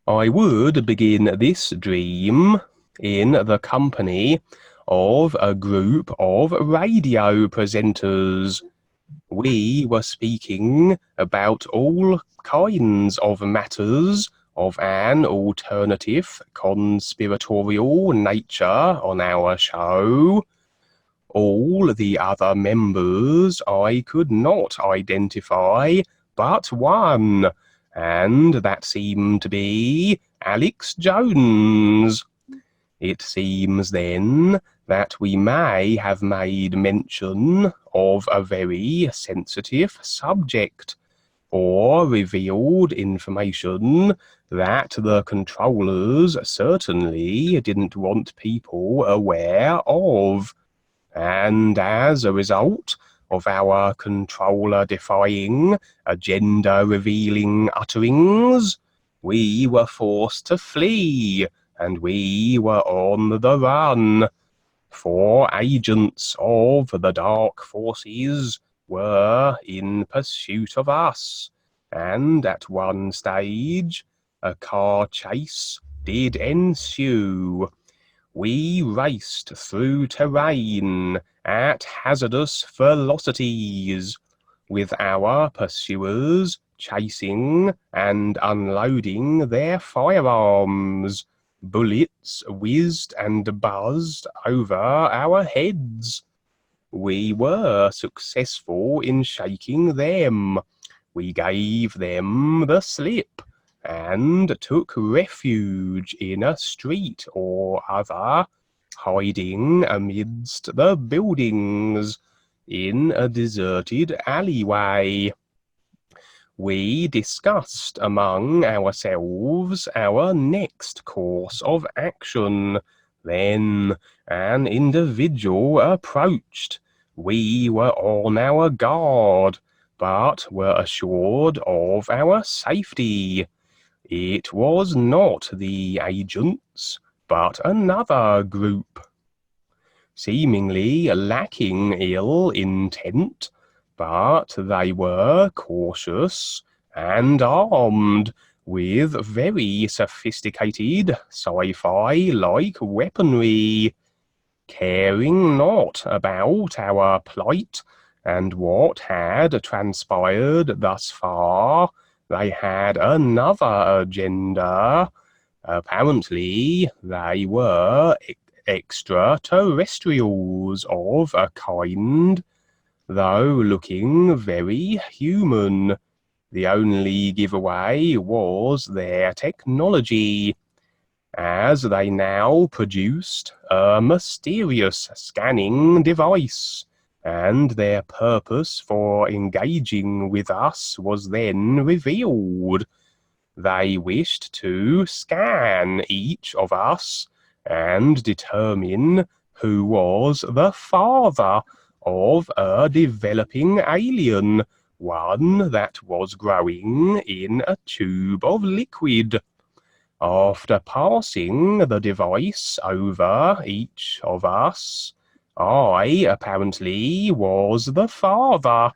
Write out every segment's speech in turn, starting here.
I would begin this dream in the company of a group of radio presenters. We were speaking about all kinds of matters of an alternative conspiratorial nature on our show. All the other members I could not identify but one, and that seemed to be Alex Jones. It seems then that we may have made mention of a very sensitive subject, or revealed information that the controllers certainly didn't want people aware of. And as a result of our controller-defying, agenda-revealing utterings, we were forced to flee, and we were on the run. For agents of the dark forces were in pursuit of us, and at one stage a car chase did ensue. We raced through terrain at hazardous velocities, with our pursuers chasing and unloading their firearms. Bullets whizzed and buzzed over our heads. We were successful in shaking them. We gave them the slip, and took refuge in a street or other, hiding amidst the buildings in a deserted alleyway. We discussed among ourselves our next course of action. Then an individual approached. We were on our guard, but were assured of our safety. It was not the agents, but another group, seemingly lacking ill intent, but they were cautious and armed with very sophisticated sci-fi-like weaponry, caring not about our plight and what had transpired thus far. They had another agenda. Apparently, they were extraterrestrials of a kind, though looking very human. The only giveaway was their technology, as they now produced a mysterious scanning device, and their purpose for engaging with us was then revealed. They wished to scan each of us and determine who was the father of a developing alien, one that was growing in a tube of liquid. After passing the device over each of us, I apparently was the father,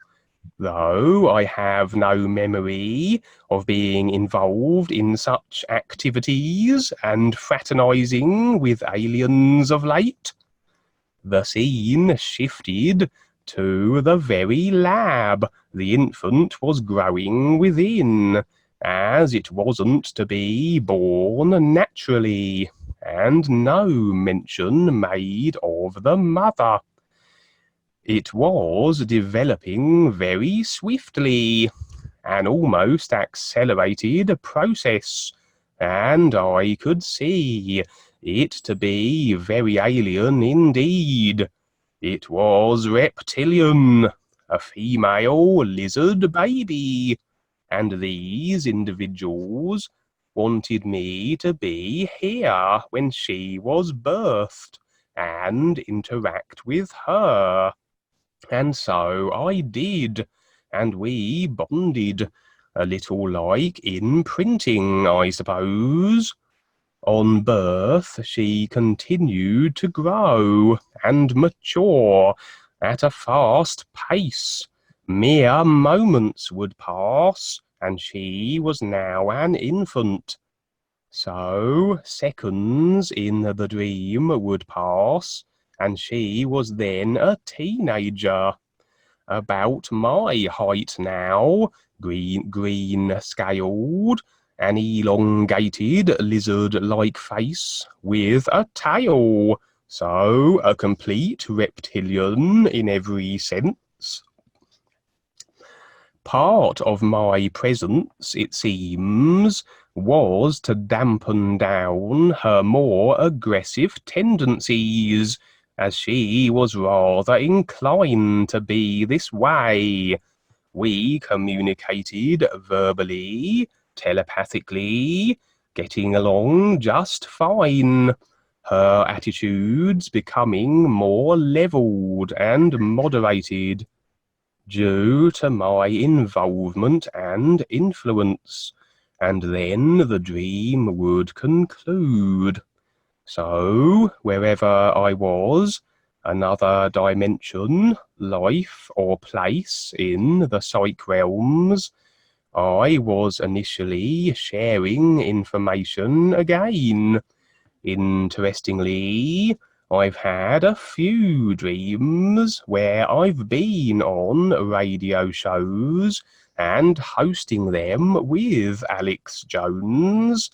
though I have no memory of being involved in such activities and fraternizing with aliens of late. The scene shifted to the very lab the infant was growing within, as it wasn't to be born naturally, and no mention made of the mother. It was developing very swiftly, an almost accelerated process, and I could see it to be very alien indeed. It was reptilian, a female lizard baby, and these individuals wanted me to be here when she was birthed and interact with her. And so I did, and we bonded, a little like in printing, I suppose. On birth, she continued to grow and mature at a fast pace. Mere moments would pass, and she was now an infant. So seconds in the dream would pass, and she was then a teenager, about my height now, green-scaled, an elongated lizard-like face with a tail, so a complete reptilian in every sense. Part of my presence, it seems, was to dampen down her more aggressive tendencies, as she was rather inclined to be this way. We communicated verbally, telepathically, getting along just fine. Her attitudes becoming more levelled and moderated, due to my involvement and influence, and then the dream would conclude. So, wherever I was, another dimension, life, or place in the psych realms, I was initially sharing information again. Interestingly, I've had a few dreams where I've been on radio shows and hosting them with Alex Jones,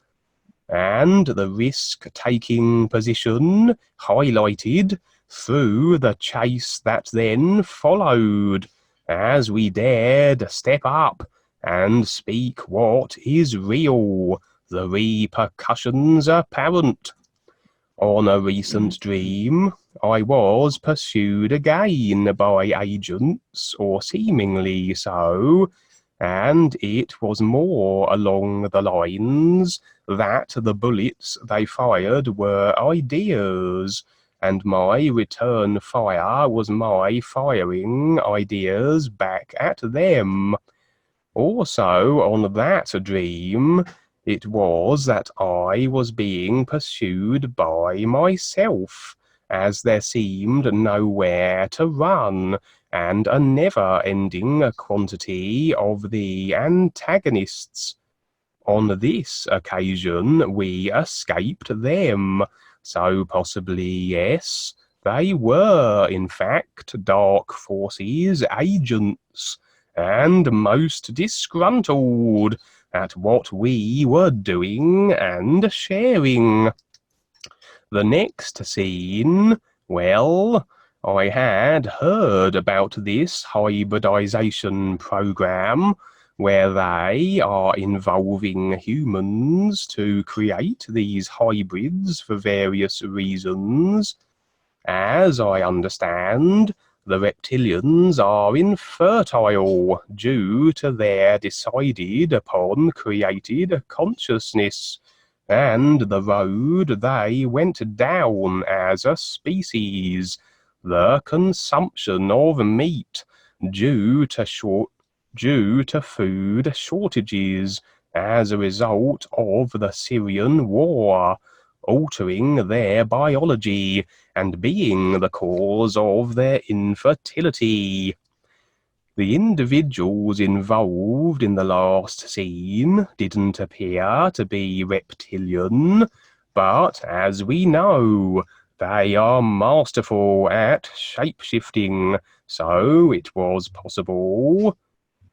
and the risk-taking position highlighted through the chase that then followed, as we dared step up and speak what is real, the repercussions apparent. On a recent dream, I was pursued again by agents, or seemingly so, and it was more along the lines that the bullets they fired were ideas, and my return fire was my firing ideas back at them. Also, on that dream, it was that I was being pursued by myself, as there seemed nowhere to run, and a never-ending quantity of the antagonists. On this occasion, we escaped them, so possibly, yes, they were, in fact, Dark Forces agents, and most disgruntled at what we were doing and sharing. The next scene, well, I had heard about this hybridisation program where they are involving humans to create these hybrids for various reasons. As I understand, the reptilians are infertile due to their decided upon created consciousness, and the road they went down as a species, the consumption of meat due to food shortages as a result of the Syrian war, altering their biology and being the cause of their infertility. The individuals involved in the last scene didn't appear to be reptilian, but as we know, they are masterful at shape-shifting, so it was possible.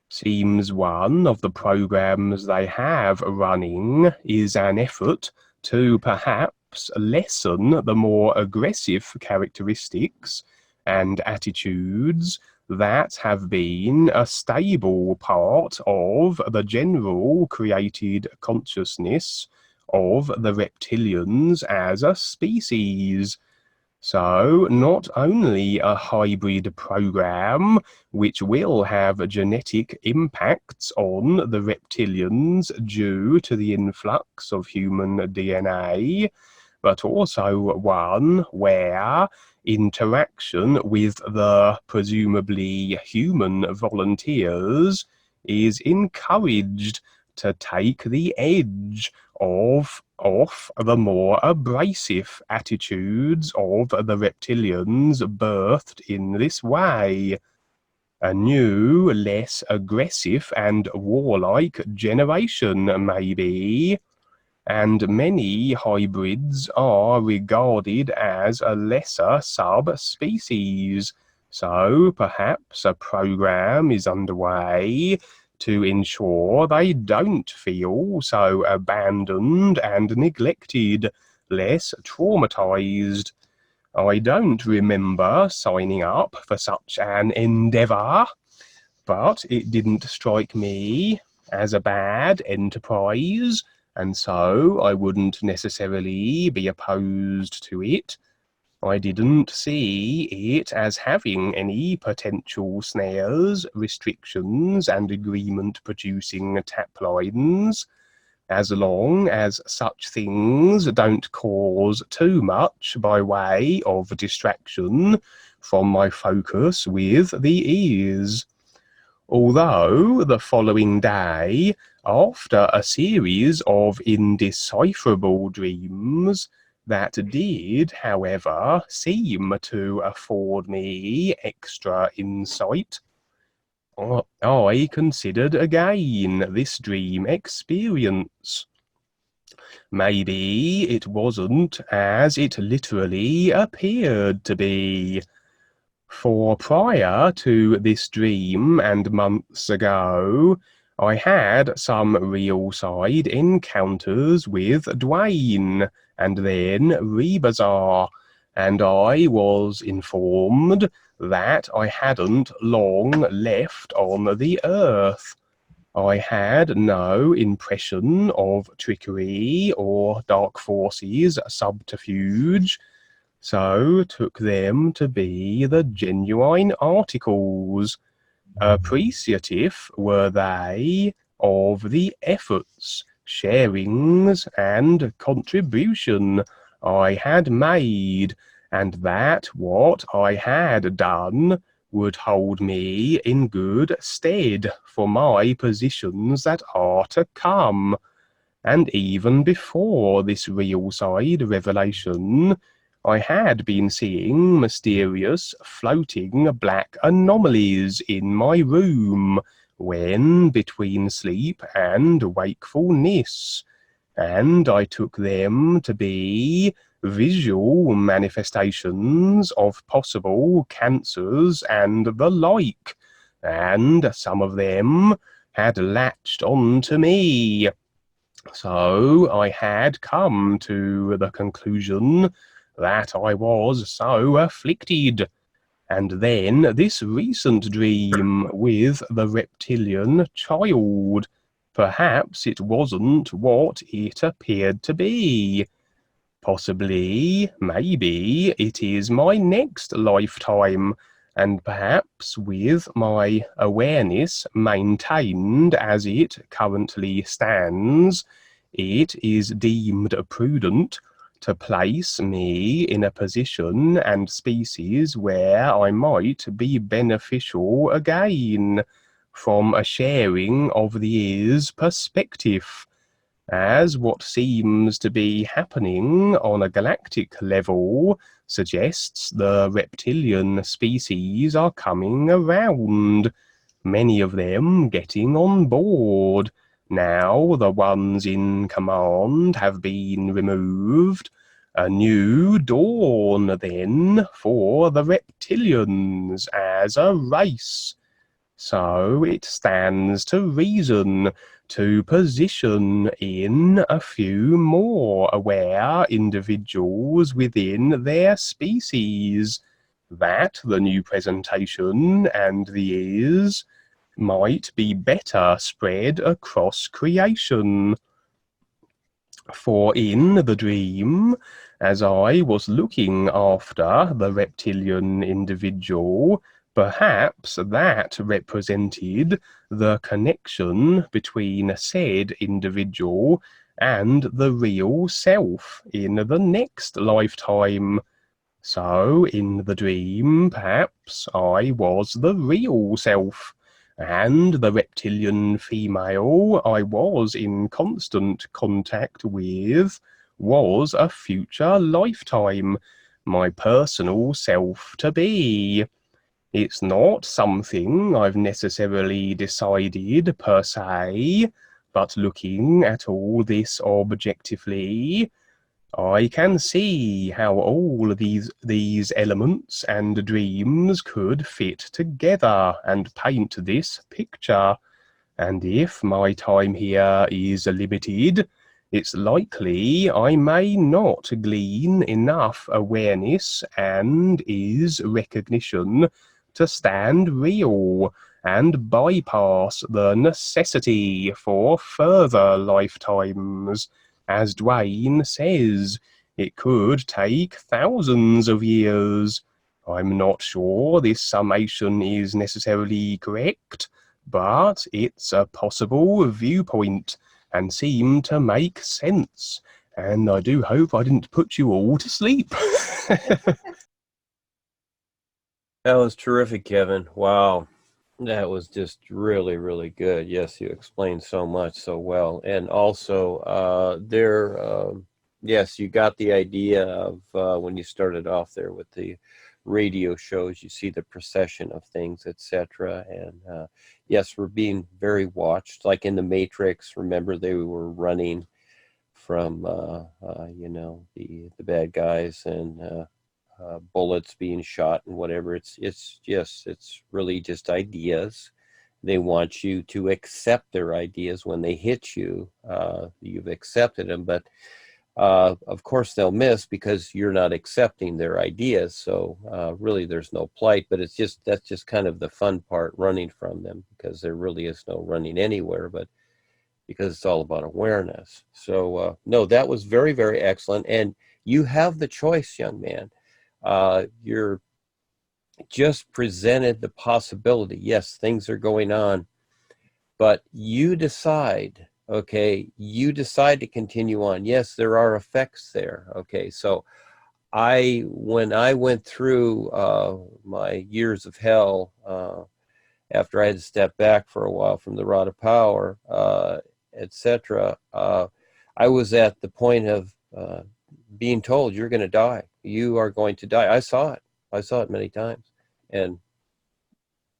Seems one of the programs they have running is an effort to perhaps lessen the more aggressive characteristics and attitudes that have been a stable part of the general created consciousness of the reptilians as a species. So, not only a hybrid program, which will have genetic impacts on the reptilians due to the influx of human DNA, but also one where interaction with the presumably human volunteers is encouraged to take the edge off the more abrasive attitudes of the reptilians birthed in this way. A new, less aggressive and warlike generation, maybe. and many hybrids are regarded as a lesser subspecies. So perhaps a program is underway to ensure they don't feel so abandoned and neglected, less traumatized. I don't remember signing up for such an endeavour, but it didn't strike me as a bad enterprise, and so I wouldn't necessarily be opposed to it. I didn't see it as having any potential snares, restrictions, and agreement-producing taplines, as long as such things don't cause too much by way of distraction from my focus with the ears. Although the following day, after a series of indecipherable dreams that did, however, seem to afford me extra insight, I considered again this dream experience. Maybe it wasn't as it literally appeared to be. For prior to this dream and months ago, I had some real side encounters with Dwayne and then Rebazar, and I was informed that I hadn't long left on the earth. I had no impression of trickery or dark forces subterfuge, so took them to be the genuine articles. Appreciative were they of the efforts, sharings, and contribution I had made, and that what I had done would hold me in good stead for my positions that are to come. And even before this real side revelation, I had been seeing mysterious floating black anomalies in my room when between sleep and wakefulness, and I took them to be visual manifestations of possible cancers and the like, and some of them had latched on to me. So I had come to the conclusion that I was so afflicted. And then this recent dream with the reptilian child. Perhaps it wasn't what it appeared to be. Possibly, maybe, it is my next lifetime, and perhaps with my awareness maintained as it currently stands, it is deemed prudent to place me in a position and species where I might be beneficial again from a sharing of the ear's perspective, as what seems to be happening on a galactic level suggests the reptilian species are coming around, many of them getting on board. Now the ones in command have been removed. A new dawn, then, for the reptilians as a race. So it stands to reason to position in a few more aware individuals within their species, that the new presentation and the ears might be better spread across creation. For in the dream, as I was looking after the reptilian individual, perhaps that represented the connection between said individual and the real self in the next lifetime. So in the dream, perhaps I was the real self, and the reptilian female I was in constant contact with was a future lifetime, my personal self to be. It's not something I've necessarily decided per se, But looking at all this objectively, I can see how all these elements and dreams could fit together and paint this picture. And if my time here is limited, it's likely I may not glean enough awareness and is recognition to stand real and bypass the necessity for further lifetimes. As Dwayne says, it could take thousands of years. I'm not sure this summation is necessarily correct, but it's a possible viewpoint and seemed to make sense. And I do hope I didn't put you all to sleep. That was terrific, Kevin. Wow. That was just really, really good. Yes, you explained so much so well. And also, yes, you got the idea of when you started off there with the radio shows, you see the procession of things, etc. And yes, we're being very watched. Like in the Matrix, remember they were running from, the bad guys and bullets being shot and whatever. It's really just ideas. They want you to accept their ideas. When they hit you, you've accepted them, but of course they'll miss because you're not accepting their ideas. So really there's no plight, but that's just kind of the fun part, running from them, because there really is no running anywhere, but because it's all about awareness. So no, that was very, very excellent. And you have the choice, young man. You're just presented the possibility. Yes, things are going on, but you decide, okay, you decide to continue on. Yes, there are effects there. Okay, so when I went through my years of hell, after I had to step back for a while from the rod of power, etc., I was at the point of being told, you're going to die. You are going to die. I saw it. I saw it many times. And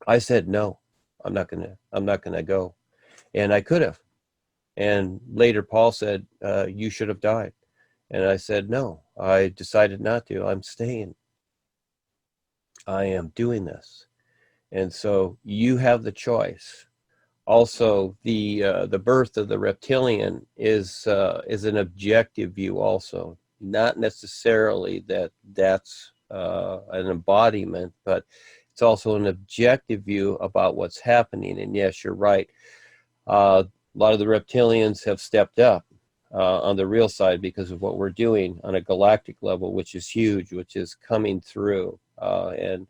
I said, no, I'm not going to go. And I could have. And later Paul said, you should have died. And I said, no, I decided not to. I'm staying. I am doing this. And so you have the choice. Also, the birth of the reptilian is an objective view also, not necessarily that's an embodiment, but it's also an objective view about what's happening. And yes, you're right. A lot of the reptilians have stepped up on the real side because of what we're doing on a galactic level, which is huge, which is coming through. And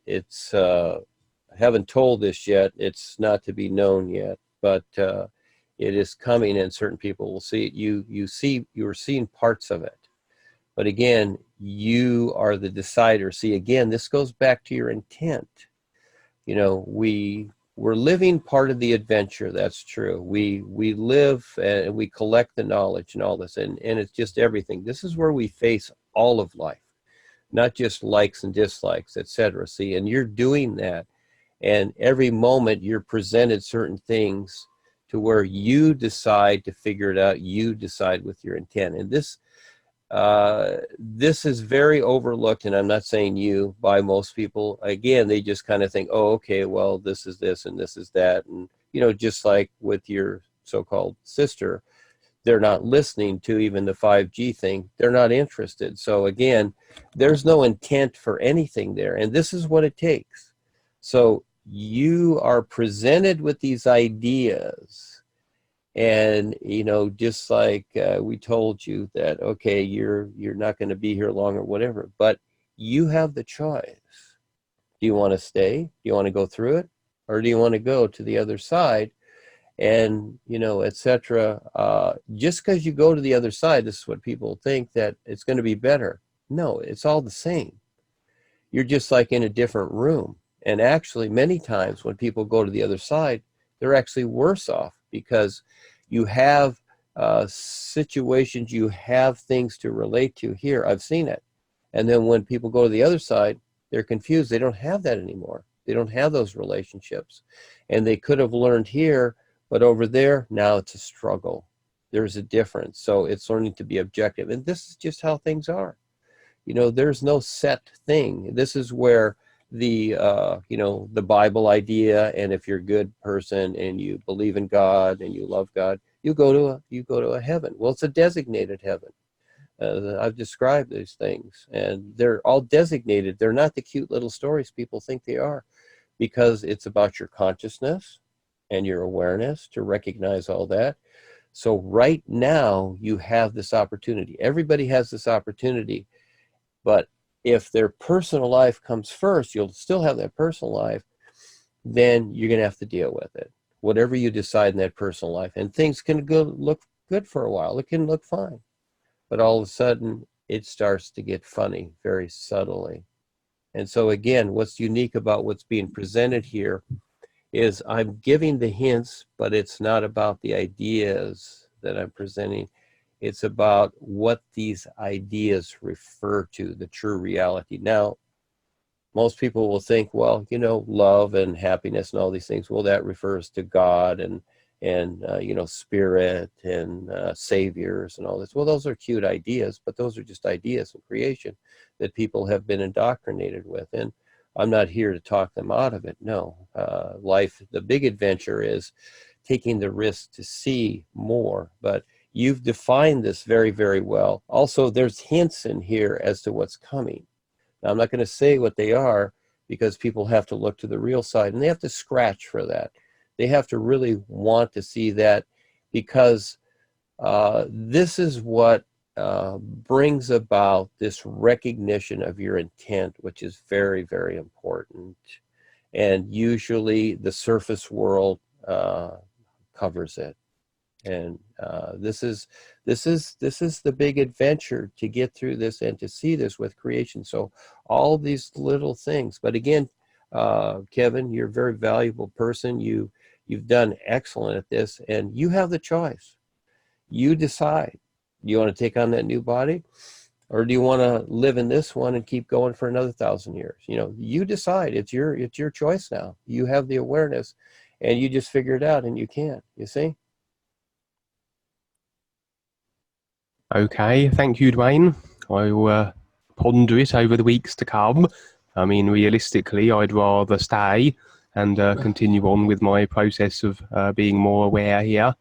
it's I haven't told this yet. It's not to be known yet, but it is coming, and certain people will see it. You are seeing parts of it, but again, you are the decider. See, again, this goes back to your intent. You know, we're living part of the adventure. That's true. We live and we collect the knowledge and all this, and it's just everything. This is where we face all of life, not just likes and dislikes, etc. See, and you're doing that. And every moment you're presented certain things to where you decide to figure it out. You decide with your intent. And this is very overlooked, and I'm not saying you, by most people. Again, they just kind of think, oh, okay, well, this is this and this is that. And, you know, just like with your so-called sister, they're not listening to even the 5G thing. They're not interested. So again, there's no intent for anything there. And this is what it takes. So you are presented with these ideas, and you know, just like we told you that, okay, you're not going to be here long or whatever, but you have the choice. Do you want to stay? Do you want to go through it, or do you want to go to the other side? And you know, etc. Just because you go to the other side, this is what people think, that it's going to be better. No, it's all the same. You're just like in a different room. And actually, many times when people go to the other side, they're actually worse off, because you have situations, you have things to relate to here. I've seen it. And then when people go to the other side, they're confused. They don't have that anymore. They don't have those relationships. And they could have learned here But over there, now it's a struggle. There's a difference. So it's learning to be objective. And this is just how things are. You know, there's no set thing. This is where the you know, the Bible idea, and if you're a good person and you believe in God and you love God, you go to a heaven. Well, it's a designated heaven. I've described these things, and they're all designated. They're not the cute little stories people think they are, because it's about your consciousness and your awareness to recognize all that. So right now you have this opportunity. Everybody has this opportunity, but if their personal life comes first, you'll still have that personal life, then you're going to have to deal with it. Whatever you decide in that personal life, and things can look good for a while. It can look fine. But all of a sudden, it starts to get funny very subtly. And so again, what's unique about what's being presented here is I'm giving the hints, but it's not about the ideas that I'm presenting. It's about what these ideas refer to, the true reality. Now, most people will think, well, you know, love and happiness and all these things, well, that refers to God and you know, spirit and saviors and all this. Well, those are cute ideas, but those are just ideas in creation that people have been indoctrinated with. And I'm not here to talk them out of it. No, life, the big adventure is taking the risk to see more. But you've defined this very, very well. Also, there's hints in here as to what's coming. Now, I'm not going to say what they are, because people have to look to the real side, and they have to scratch for that. They have to really want to see that, because this is what brings about this recognition of your intent, which is very, very important. And usually the surface world covers it. And this is the big adventure, to get through this and to see this with creation. So all these little things. But again, Kevin, you're a very valuable person. You've done excellent at this, and you have the choice. You decide. Do you want to take on that new body, or do you want to live in this one and keep going for another 1,000 years? You know, you decide. It's your choice now. You have the awareness, and you just figure it out, and you can. You see? Okay, thank you, Dwayne. I will ponder it over the weeks to come. I mean, realistically, I'd rather stay and continue on with my process of being more aware here.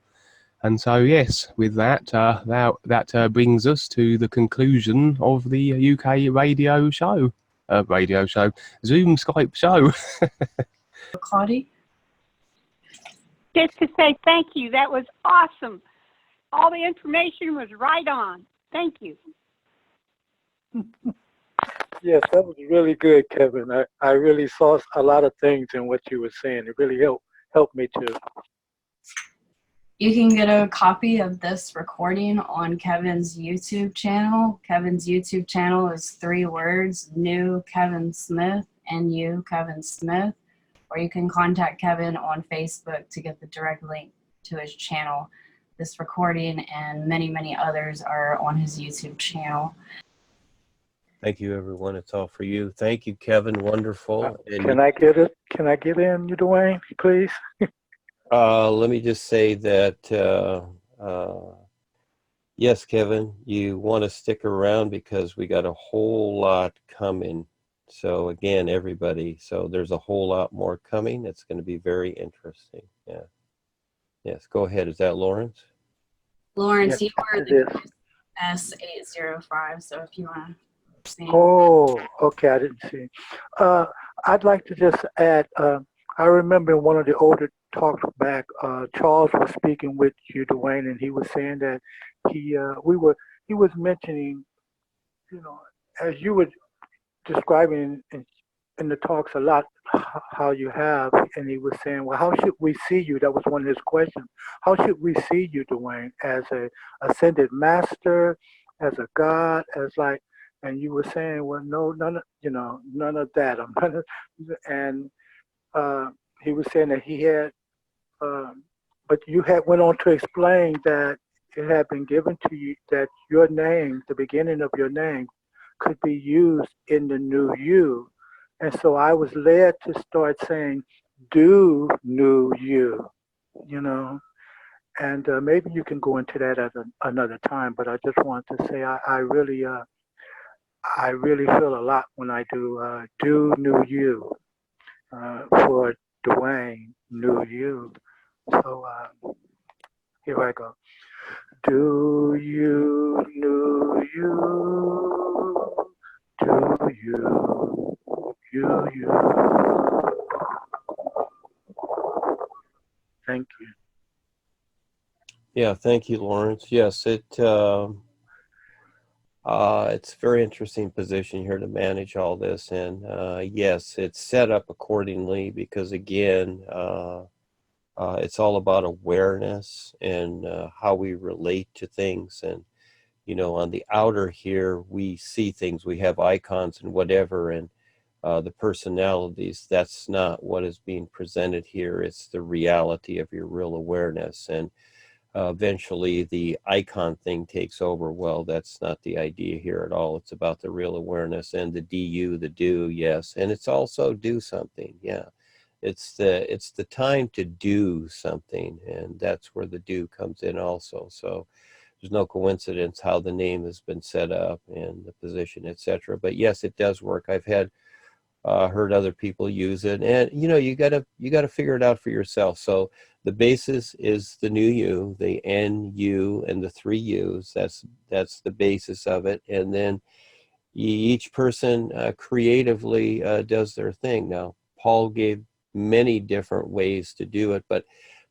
And so, yes, with that, that brings us to the conclusion of the UK radio show, Zoom Skype show. Claudia? Just to say thank you. That was awesome. All the information was right on. Thank you. Yes, that was really good, Kevin. I really saw a lot of things in what you were saying. It really helped me too. You can get a copy of this recording on Kevin's YouTube channel. Kevin's YouTube channel is 3 words, New Kevin Smith, NU Kevin Smith. Or you can contact Kevin on Facebook to get the direct link to his channel. This recording and many, many others are on his YouTube channel. Thank you, everyone. It's all for you. Thank you, Kevin. Wonderful. Can I get it? Can I get in, you Dwayne, please? Let me just say that, yes, Kevin, you want to stick around, because we got a whole lot coming. So again, everybody, so there's a whole lot more coming. It's going to be very interesting. Yeah. Yes, go ahead. Is that Lawrence? Lawrence, Yes, you are it the is. S805, so if you want to see. Oh, okay, I didn't see. I'd like to just add, I remember in one of the older talks back, Charles was speaking with you, Dwayne, and he was saying that he was mentioning, you know, as you were describing in the talks a lot, how you have, and he was saying, well, how should we see you? That was one of his questions. How should we see you, Dwayne, as a ascended master, as a God, as like, and you were saying, well, no, none of, you know, none of that. And he was saying that he had, but you had went on to explain that it had been given to you that your name, the beginning of your name, could be used in the new you. And so I was led to start saying, do new you. you know. And maybe you can go into that at another time. But I just want to say I really feel a lot when I do New You for Dwayne New You. So here I go. Do you New You? Do you? Thank you. Yeah, thank you, Lawrence. Yes, it's a very interesting position here to manage all this, and yes, it's set up accordingly because again, it's all about awareness and how we relate to things. And on the outer here, we see things, we have icons and whatever, and the personalities. That's not what is being presented here. It's the reality of your real awareness, and eventually the icon thing takes over. Well, that's not the idea here at all. It's about the real awareness and the the do, yes. And it's also do something, yeah. It's the time to do something, and that's where the do comes in also. So there's no coincidence how the name has been set up and the position, etc. But yes, it does work. I've heard other people use it, and you gotta figure it out for yourself. So the basis is the new you, the NU, and the three U's. That's the basis of it, and then each person creatively does their thing. Now, Paul gave many different ways to do it, but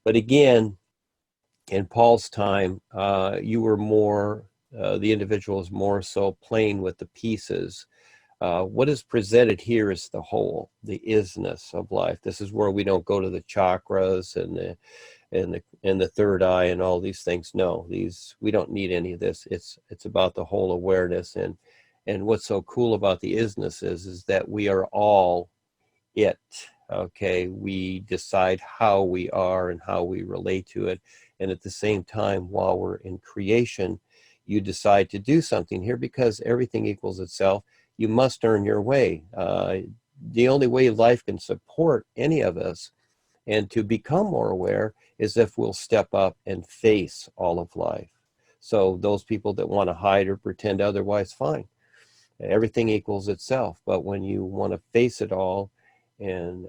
again, in Paul's time, you were more the individual is more so playing with the pieces. What is presented here is the whole, the isness of life. This is where we don't go to the chakras and the third eye and all these things. No, we don't need any of this. It's about the whole awareness. And what's so cool about the isness is that we are all it. Okay, we decide how we are and how we relate to it. And at the same time, while we're in creation, you decide to do something here because everything equals itself. You must earn your way. The only way life can support any of us and to become more aware is if we'll step up and face all of life. So those people that want to hide or pretend otherwise, fine. Everything equals itself. But when you want to face it all and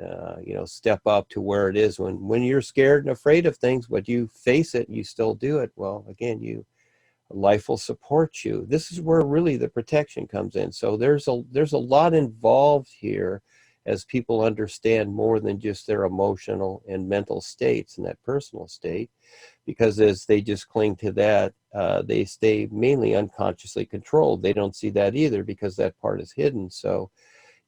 step up to where it is, when you're scared and afraid of things, but you face it, you still do it. Well, again, life will support you. This is where really the protection comes in. So there's a lot involved here as people understand more than just their emotional and mental states and that personal state, because as they just cling to that, they stay mainly unconsciously controlled. They don't see that either because that part is hidden. So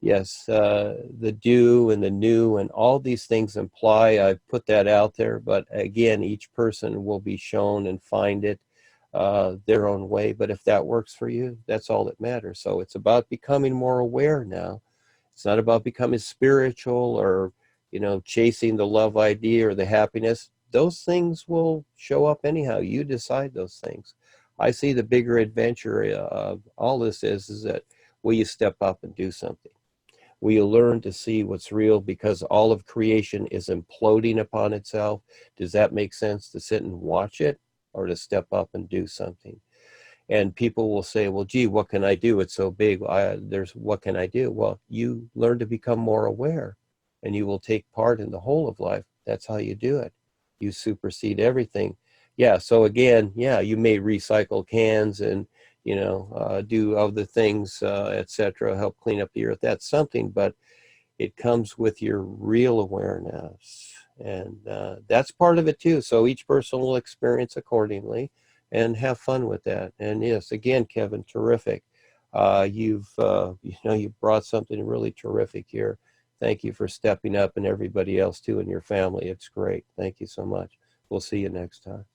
yes, the do and the new and all these things imply, I've put that out there, but again, each person will be shown and find it their own way. But if that works for you, that's all that matters. So it's about becoming more aware now. It's not about becoming spiritual or, chasing the love idea or the happiness. Those things will show up anyhow. You decide those things. I see the bigger adventure of all this is that will you step up and do something? Will you learn to see what's real because all of creation is imploding upon itself? Does that make sense to sit and watch it or to step up and do something? And people will say, well, gee, what can I do? It's so big. What can I do? Well, you learn to become more aware and you will take part in the whole of life. That's how you do it. You supersede everything. Yeah. So again, yeah, you may recycle cans and, do other things, etc., help clean up the earth. That's something, but it comes with your real awareness. And that's part of it too. So each person will experience accordingly and have fun with that. And yes, again, Kevin, terrific. You've brought something really terrific here. Thank you for stepping up, and everybody else too in your family. It's great. Thank you so much. We'll see you next time.